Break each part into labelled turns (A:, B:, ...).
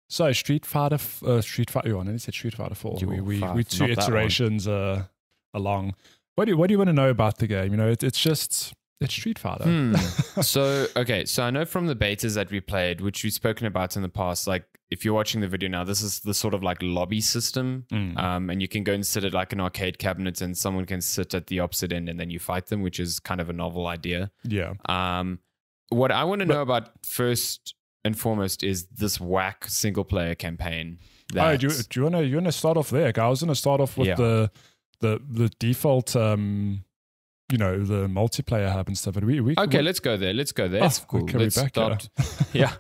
A: So Street Fighter, I nearly said Street Fighter 4. We two iterations along. What do you want to know about the game? It's Street Fighter.
B: So I know from the betas that we played, which we've spoken about in the past, like if you're watching the video now, this is the sort of like lobby system. And you can go and sit at like an arcade cabinet and someone can sit at the opposite end and then you fight them, which is kind of a novel idea.
A: Yeah.
B: What I want to know about first and foremost is this whack single player campaign.
A: Do you want to start off there? I was going to start off with the default, the multiplayer hub and stuff. But
B: let's go there. That's cool.
A: Okay,
B: let's start. Yeah.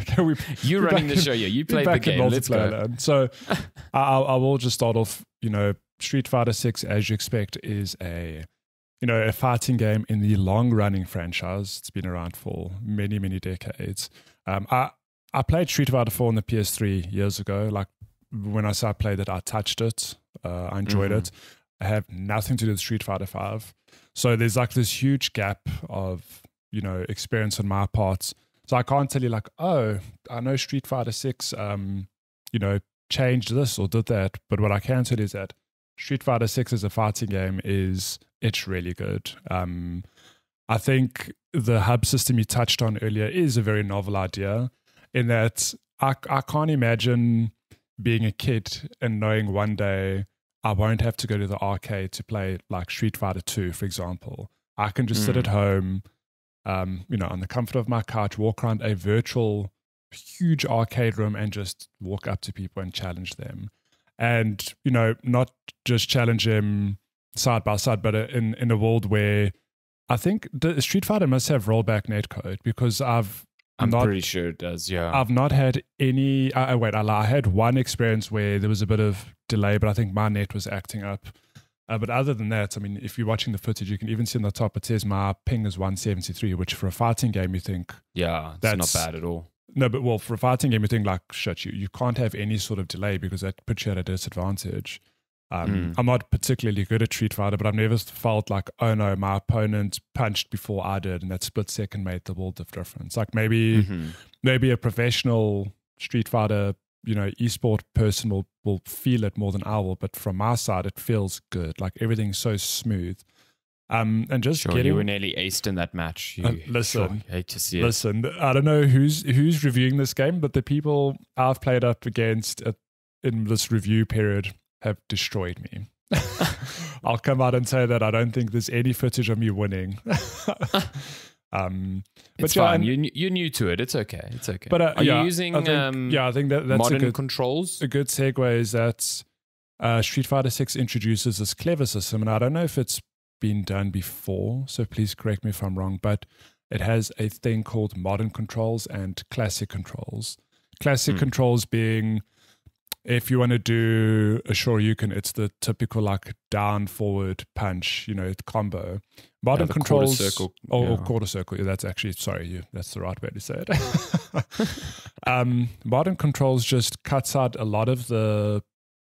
A: Okay,
B: you're running the show. Yeah, you played the game. Let's go.
A: Land. So I will just start off. Street Fighter 6, as you expect, is a fighting game in the long-running franchise. It's been around for many, many decades. I played Street Fighter 4 on the PS3 years ago. Like when I say I played it, I touched it. I enjoyed it. I have nothing to do with Street Fighter 5. So there's like this huge gap of, experience on my part. So I can't tell you like, oh, I know Street Fighter 6, changed this or did that. But what I can tell you is that Street Fighter 6 as a fighting game it's really good. I think the hub system you touched on earlier is a very novel idea in that I can't imagine being a kid and knowing one day I won't have to go to the arcade to play like Street Fighter 2, for example. I can just sit at home, on the comfort of my couch, walk around a virtual huge arcade room and just walk up to people and challenge them. And, not just challenge them side by side, but in a world where I think the Street Fighter must have rollback netcode because I'm
B: pretty sure it does, yeah.
A: I've not had any... I had one experience where there was a bit of delay, but I think my net was acting up. But other than that, I mean, if you're watching the footage, you can even see on the top, it says my ping is 173, which for a fighting game, you think...
B: Yeah, that's not bad at all.
A: No, but for a fighting game, you think like, shit, you can't have any sort of delay because that puts you at a disadvantage. I'm not particularly good at Street Fighter, but I've never felt like, oh no, my opponent punched before I did, and that split second made the world of difference. Like maybe a professional Street Fighter, esport person will feel it more than I will, but from my side, it feels good. Like everything's so smooth. And just getting...
B: you were nearly aced in that match. Hate to see it.
A: Listen, I don't know who's reviewing this game, but the people I've played up against in this review period have destroyed me. I'll come out and say that I don't think there's any footage of me winning.
B: It's fine. You're new to it. It's okay.
A: But
B: are you using
A: I think that's
B: modern controls?
A: A good segue is that Street Fighter 6 introduces this clever system, and I don't know if it's been done before, so please correct me if I'm wrong, but it has a thing called modern controls and classic controls. Classic controls being... if you want to do a Shoryuken, it's the typical like down forward punch, combo. Modern controls quarter circle. Yeah, that's actually that's the right way to say it. Modern controls just cuts out a lot of the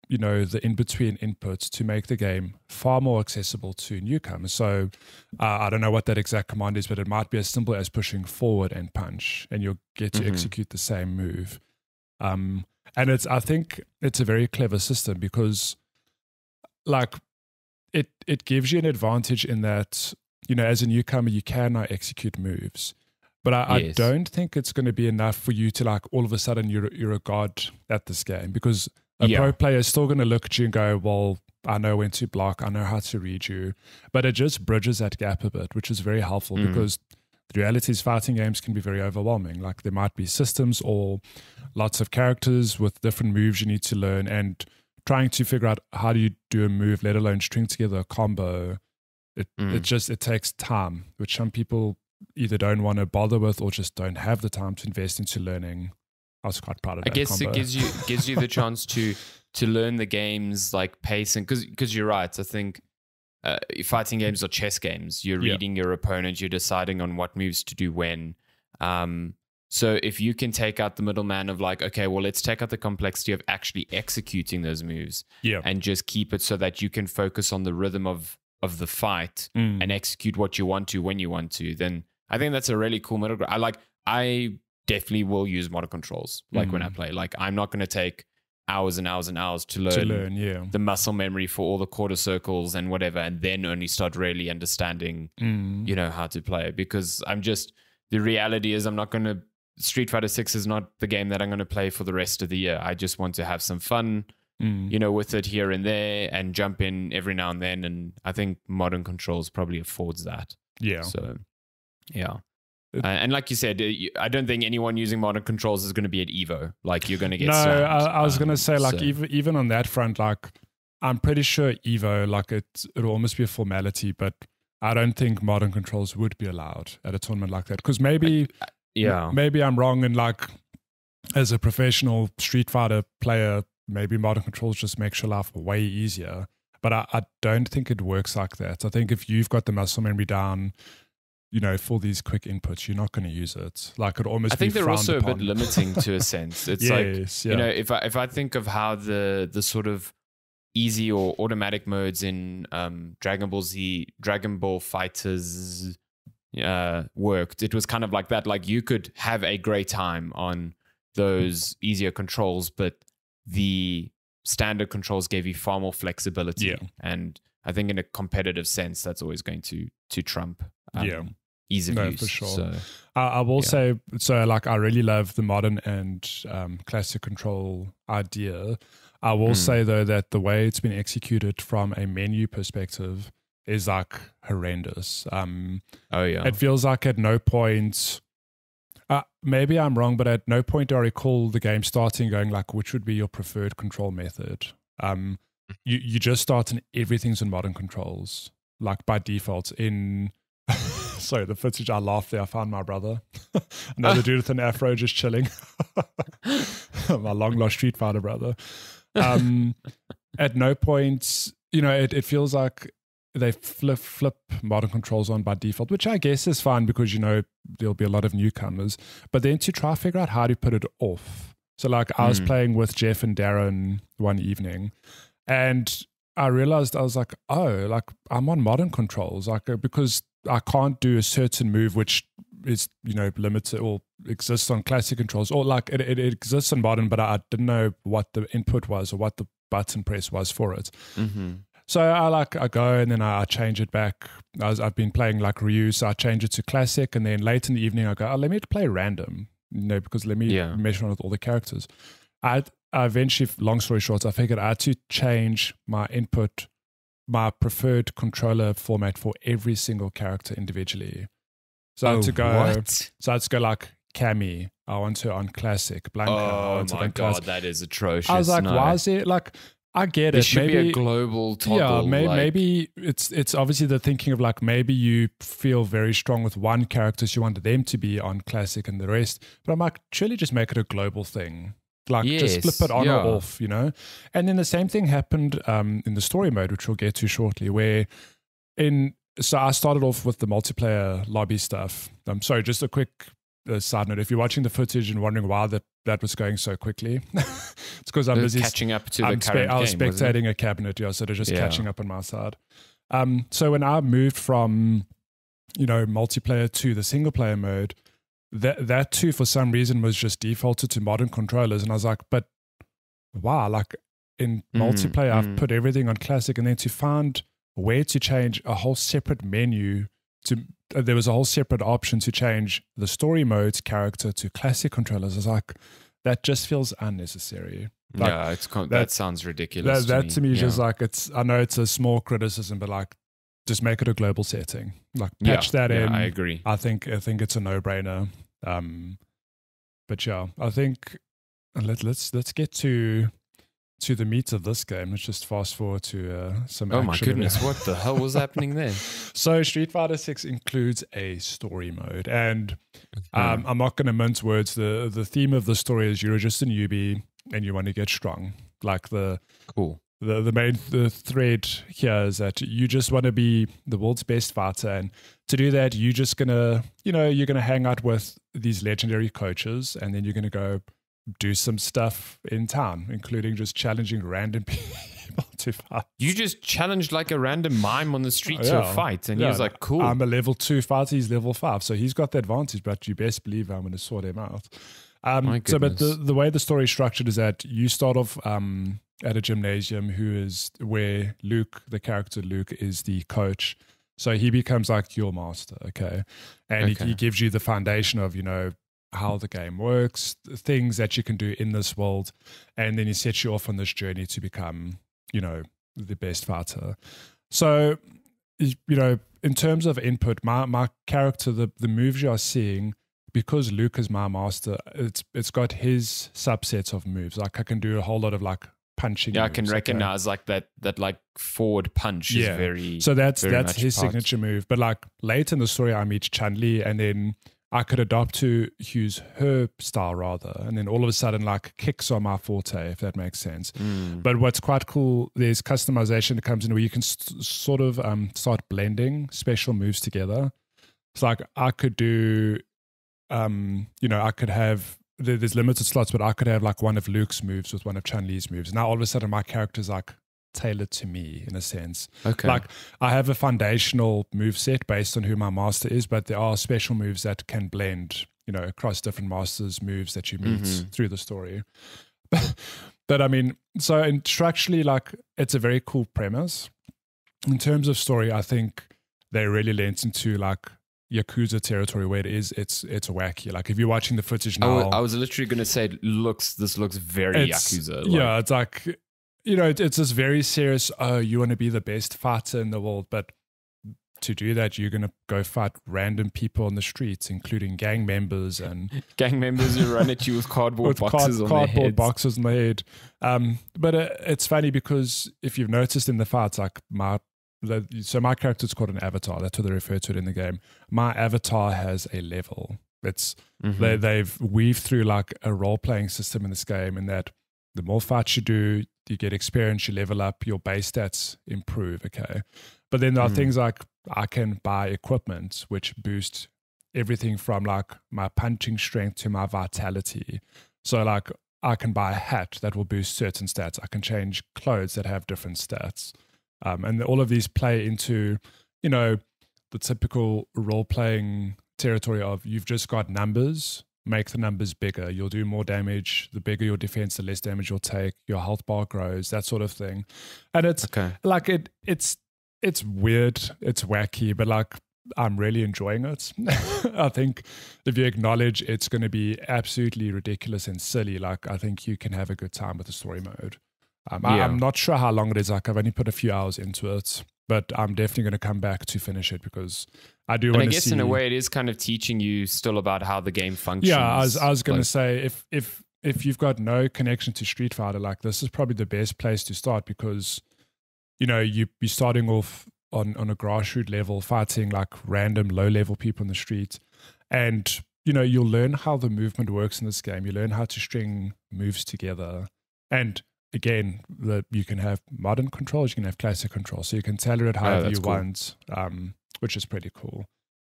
A: in between inputs to make the game far more accessible to newcomers. So I don't know what that exact command is, but it might be as simple as pushing forward and punch, and you'll get to execute the same move. And I think it's a very clever system because like it gives you an advantage in that, as a newcomer, you can now execute moves. But I don't think it's going to be enough for you to like all of a sudden you're a god at this game, because a pro player is still going to look at you and go, well, I know when to block, I know how to read you. But it just bridges that gap a bit, which is very helpful because the reality is fighting games can be very overwhelming. Like there might be systems or lots of characters with different moves you need to learn, and trying to figure out how do you do a move, let alone string together a combo. It takes time, which some people either don't want to bother with or just don't have the time to invest into learning. I was quite proud of that.
B: I guess
A: combo.
B: it gives you the chance to learn the game's like pacing, because you're right. I think fighting games are chess games. You're reading your opponent. You're deciding on what moves to do when. So if you can take out the middleman of like, okay, well, let's take out the complexity of actually executing those moves and just keep it so that you can focus on the rhythm of the fight and execute what you want to when you want to, then I think that's a really cool middle ground. definitely will use modern controls. Like when I play, like I'm not going to take hours and hours and hours to learn the muscle memory for all the quarter circles and whatever, and then only start really understanding, you know, how to play. Because the reality is I'm not going to, Street Fighter 6 is not the game that I'm going to play for the rest of the year. I just want to have some fun, you know, with it here and there and jump in every now and then. And I think modern controls probably affords that.
A: Yeah.
B: So, yeah. And like you said, I don't think anyone using modern controls is going to be at Evo. Like you're going to get slammed.
A: I was going to say, like, even on that front, like, I'm pretty sure Evo, like, it'll almost be a formality, but I don't think modern controls would be allowed at a tournament like that. Because maybe I'm wrong, and like, as a professional Street Fighter player, maybe modern controls just makes your life way easier. But I don't think it works like that. I think if you've got the muscle memory down, you know, for these quick inputs, you're not going to use it. Like, it almost.
B: I think they're also a bit limiting to a sense. It's you know, if I think of how the sort of easy or automatic modes in Dragon Ball Fighters worked, it was kind of like that. Like you could have a great time on those easier controls, but the standard controls gave you far more flexibility.
A: Yeah.
B: And I think in a competitive sense, that's always going to trump. Ease of use.
A: For sure.
B: So,
A: I will say, so like, I really love the modern and classic control idea. I will say though that the way it's been executed from a menu perspective is like horrendous. It feels like at no point, maybe I'm wrong, but at no point do I recall the game starting going like, which would be your preferred control method? You just start and everything's in modern controls, like by default in. Sorry, the footage, I laughed there. I found my brother. Another dude with an afro just chilling. My long lost Street Fighter brother. At no point, you know, it feels like they flip modern controls on by default, which I guess is fine because, you know, there'll be a lot of newcomers. But then to try to figure out how to put it off. So like I was playing with Jeff and Darren one evening, and I realized, I was like, oh, like I'm on modern controls, like because I can't do a certain move which is, you know, limited or exists on classic controls, or like it exists on modern, but I didn't know what the input was or what the button press was for it. So I go and then I change it back. I've been playing like Ryu, so I change it to classic, and then late in the evening I go, let me play random, you know, because let me measure on with all the characters. I eventually, long story short, I figured I had to change my input, my preferred controller format for every single character individually. So I had to go like Cammy, I want to on classic. Blanca,
B: oh my god, classic. That is atrocious.
A: I was like, why is it like? I get
B: there
A: it.
B: Should
A: maybe
B: be a global toggle.
A: Yeah, maybe it's obviously the thinking of like maybe you feel very strong with one character, so you want them to be on classic and the rest. But I'm like, surely just make it a global thing. Like just flip it on or off, you know? And then the same thing happened in the story mode, which we'll get to shortly, where so I started off with the multiplayer lobby stuff. Sorry, just a quick side note. If you're watching the footage and wondering why that was going so quickly, it's because I'm busy
B: catching up to the current game.
A: I was spectating a cabinet, so they're just catching up on my side. So when I moved from, you know, multiplayer to the single player mode, that too, for some reason, was just defaulted to modern controllers. And I was like, but wow, like in multiplayer, I've put everything on classic, and then to find where to change a whole separate menu there was a whole separate option to change the story mode's character to classic controllers. I was like, that just feels unnecessary. Like,
B: that sounds ridiculous.
A: That to me is just like, I know it's a small criticism, but like, just make it a global setting. Like patch that in.
B: I agree.
A: I think it's a no-brainer. But yeah, I think let's get to the meat of this game. Let's just fast forward to some action.
B: Oh my goodness, what the hell was happening there?
A: So Street Fighter 6 includes a story mode, and I'm not going to mince words. The theme of the story is you're just a newbie and you want to get strong. Like the main thread here is that you just want to be the world's best fighter, and to do that, you're just gonna, you're gonna hang out with these legendary coaches, and then you're gonna go do some stuff in town, including just challenging random people to fight.
B: You just challenged like a random mime on the street to a fight, and he was like, cool.
A: I'm a level 2 fighter, he's level 5, so he's got the advantage, but you best believe I'm going to sort him out. But the way the story is structured is that you start off at a gymnasium where Luke, the character Luke, is the coach. So he becomes like your master, okay? And he gives you the foundation of, how the game works, things that you can do in this world, and then he sets you off on this journey to become, the best fighter. So, in terms of input, my character, the moves you are seeing, because Luke is my master, it's got his subsets of moves. Like I can do a whole lot of like punching.
B: Yeah,
A: moves,
B: I can recognize like that like forward punch is very.
A: So that's his signature move. But like late in the story, I meet Chun-Li, and then I could adopt to use her style rather, and then all of a sudden like kicks are my forte, if that makes sense. But what's quite cool, there's customization that comes in where you can sort of start blending special moves together. It's like I could do. I could have, there's limited slots, but I could have like one of Luke's moves with one of Chun-Li's moves. Now all of a sudden my character's like tailored to me in a sense. Okay. Like I have a foundational move set based on who my master is, but there are special moves that can blend, across different masters' moves that you meet through the story. But I mean, so structurally, like it's a very cool premise. In terms of story, I think they really lent into like Yakuza territory where it's wacky. Like if you're watching the footage now,
B: I was literally going to say, this looks very Yakuza.
A: Yeah, it's like, it's this very serious, you want to be the best fighter in the world, but to do that, you're going to go fight random people on the streets, including gang members and
B: gang members who run at you with cardboard boxes on their heads.
A: Cardboard boxes on their head. But it's funny because if you've noticed in the fights, like my character is called an avatar. That's what they refer to it in the game. My avatar has a level. It's they've weaved through like a role playing system in this game, in that the more fights you do, you get experience, you level up, your base stats improve. Okay, but then there are things like I can buy equipment which boost everything from like my punching strength to my vitality. So like I can buy a hat that will boost certain stats. I can change clothes that have different stats. And all of these play into, the typical role-playing territory of you've just got numbers, make the numbers bigger. You'll do more damage. The bigger your defense, the less damage you'll take. Your health bar grows, that sort of thing. And it's like it's weird, it's wacky, but like I'm really enjoying it. I think if you acknowledge it's going to be absolutely ridiculous and silly, like I think you can have a good time with the story mode. I'm not sure how long it is. Like I've only put a few hours into it, but I'm definitely going to come back to finish it because I do want to see. I guess
B: in a way it is kind of teaching you still about how the game functions.
A: Yeah, I was going to say if you've got no connection to Street Fighter, like this is probably the best place to start because you're starting off on a grassroots level, fighting like random low level people in the street, and you'll learn how the movement works in this game. You learn how to string moves together, and again, you can have modern controls, you can have classic controls, so you can tailor it however you want, which is pretty cool.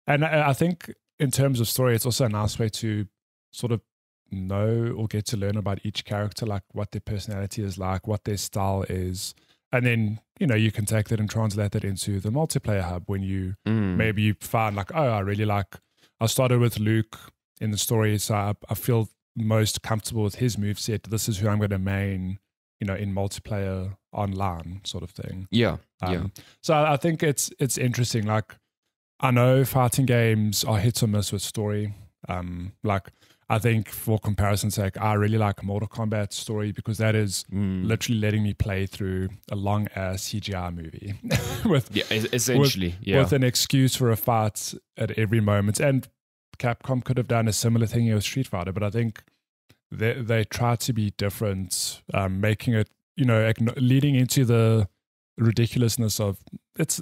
A: And I think in terms of story, it's also a nice way to sort of know or get to learn about each character, like what their personality is like, what their style is. And then, you can take that and translate that into the multiplayer hub when you maybe you find like, I started with Luke in the story, so I feel most comfortable with his moveset. This is who I'm going to main, in multiplayer online sort of thing.
B: Yeah.
A: So I think it's interesting. Like I know fighting games are hit or miss with story. Like I think for comparison's sake, I really like Mortal Kombat story because that is literally letting me play through a long ass CGI movie with an excuse for a fight at every moment. And Capcom could have done a similar thing with Street Fighter, but I think they try to be different, making it, leading into the ridiculousness of it's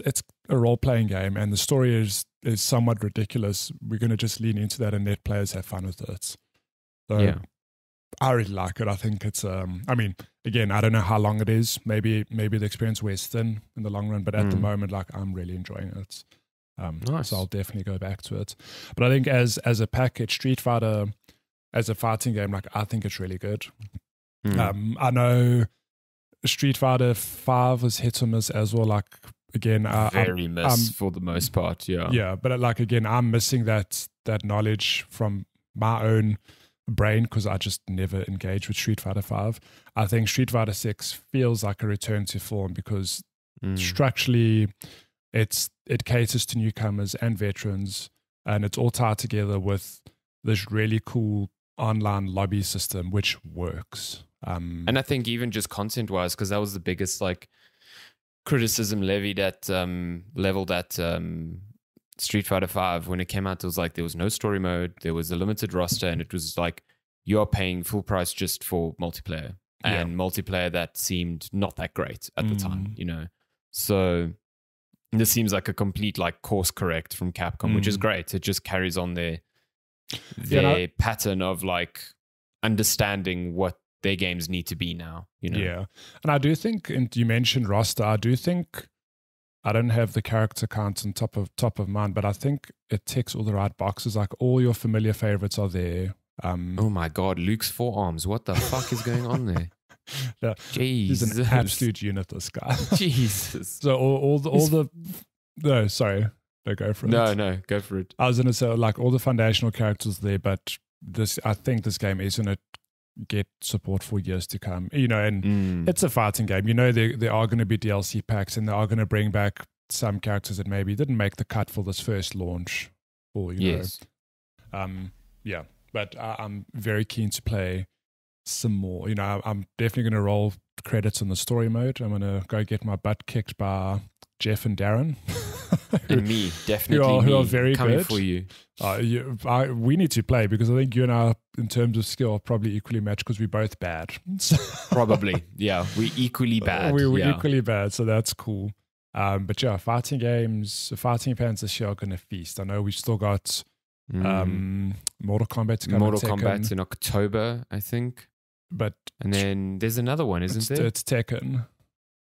A: a role-playing game and the story is somewhat ridiculous. We're going to just lean into that and let players have fun with it. So I really like it. I think it's again, I don't know how long it is. Maybe the experience wears thin in the long run, but at the moment, like I'm really enjoying it. Nice. So I'll definitely go back to it. But I think as a package, Street Fighter as a fighting game, like I think it's really good. I know Street Fighter 5 was hit or miss as well. Like again,
B: very miss for the most part. Yeah,
A: yeah. But like again, I'm missing that knowledge from my own brain because I just never engaged with Street Fighter 5. I think Street Fighter 6 feels like a return to form because structurally it caters to newcomers and veterans, and it's all tied together with this really cool online lobby system which works.
B: And I think even just content wise, because that was the biggest like criticism leveled at Street Fighter 5 when it came out. It was like there was no story mode, there was a limited roster, and it was like you're paying full price just for multiplayer, and multiplayer that seemed not that great at the time, you know. So this seems like a complete like course correct from Capcom, which is great. It just carries on their pattern of like understanding what their games need to be now, you know.
A: Yeah. And I do think, and you mentioned roster, I do think, I don't have the character count on top of mind, but I think it ticks all the right boxes. Like all your familiar favorites are there.
B: Oh my God, Luke's forearms. What the fuck is going on there?
A: Yeah, he's an absolute unit, this guy.
B: Jesus.
A: So all the no, sorry. No, go for it.
B: No, go for it.
A: I was going to say like all the foundational characters there, but I think this game is going to get support for years to come, you know, and it's a fighting game, you know. There are going to be DLC packs, and they are going to bring back some characters that maybe didn't make the cut for this first launch, or you know, but I'm very keen to play some more. You know, I'm definitely going to roll credits in the story mode. I'm going to go get my butt kicked by Jeff and Darren.
B: And me, definitely
A: who are very
B: coming
A: good
B: for you.
A: We need to play because I think you and I, in terms of skill, are probably equally matched because we're both bad.
B: Probably, yeah. We're equally bad.
A: We're equally bad, so that's cool. But yeah, fighting fans this year are going to feast. I know we've still got Mortal Kombat to come.
B: Mortal Kombat in October, I think. And then there's another one, isn't there?
A: It's Tekken.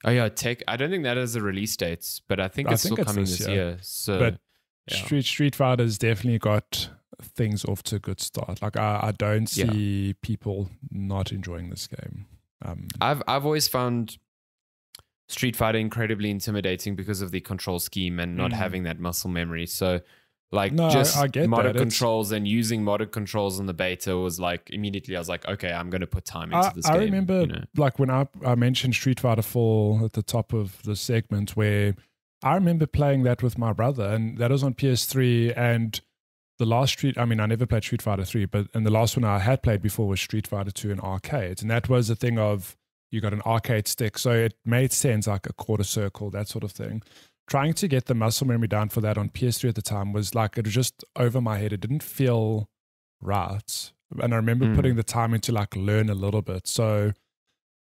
B: Oh yeah, I don't think that has a release date, but I think it's still coming this year. So,
A: but Street Fighter's definitely got things off to a good start. Like I don't see people not enjoying this game.
B: I've always found Street Fighter incredibly intimidating because of the control scheme and not having that muscle memory. So like I get modded controls and using modded controls in the beta was like immediately I was like, okay, I'm going to put time into this game.
A: I remember like when I mentioned Street Fighter 4 at the top of the segment, where I remember playing that with my brother, and that was on PS3. And the last I never played Street Fighter 3, and the last one I had played before was Street Fighter 2 in arcades. And that was a thing of you got an arcade stick. So it made sense, like a quarter circle, that sort of thing. Trying to get the muscle memory down for that on PS3 at the time was like, it was just over my head. It didn't feel right. And I remember putting the time in to like learn a little bit. So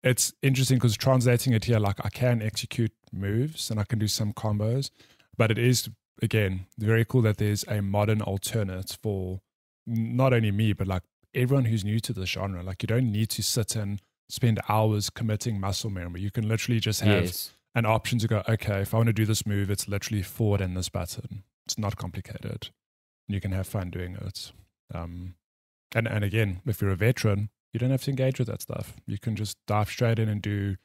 A: it's interesting because translating it here, like I can execute moves and I can do some combos, but it is, again, very cool that there's a modern alternate for not only me, but like everyone who's new to the genre. Like you don't need to sit and spend hours committing muscle memory. You can literally just have an option to go, okay, if I want to do this move, it's literally forward and this button. It's not complicated. You can have fun doing it. And again, if you're a veteran, you don't have to engage with that stuff. You can just dive straight in and do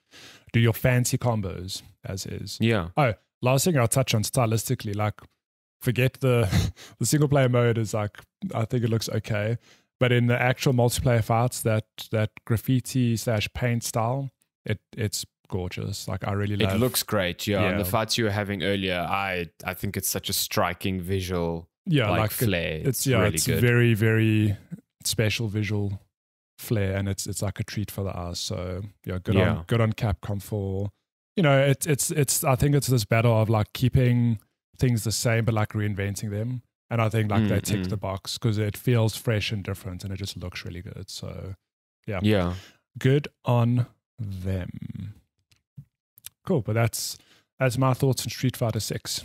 A: your fancy combos as is.
B: Yeah.
A: Oh, last thing I'll touch on stylistically, like forget the single player mode is like, I think it looks okay. But in the actual multiplayer fights, that graffiti/paint style, it's gorgeous. Like I really love
B: it. Looks great. Yeah. And the fights you were having earlier, I think it's such a striking visual flair. It's really good.
A: Very, very special visual flair, and it's like a treat for the eyes. So good on Capcom for, you know, it's I think it's this battle of like keeping things the same but like reinventing them. And I think like they tick the box because it feels fresh and different and it just looks really good. So yeah. Good on them. Cool, but that's my thoughts on Street Fighter 6.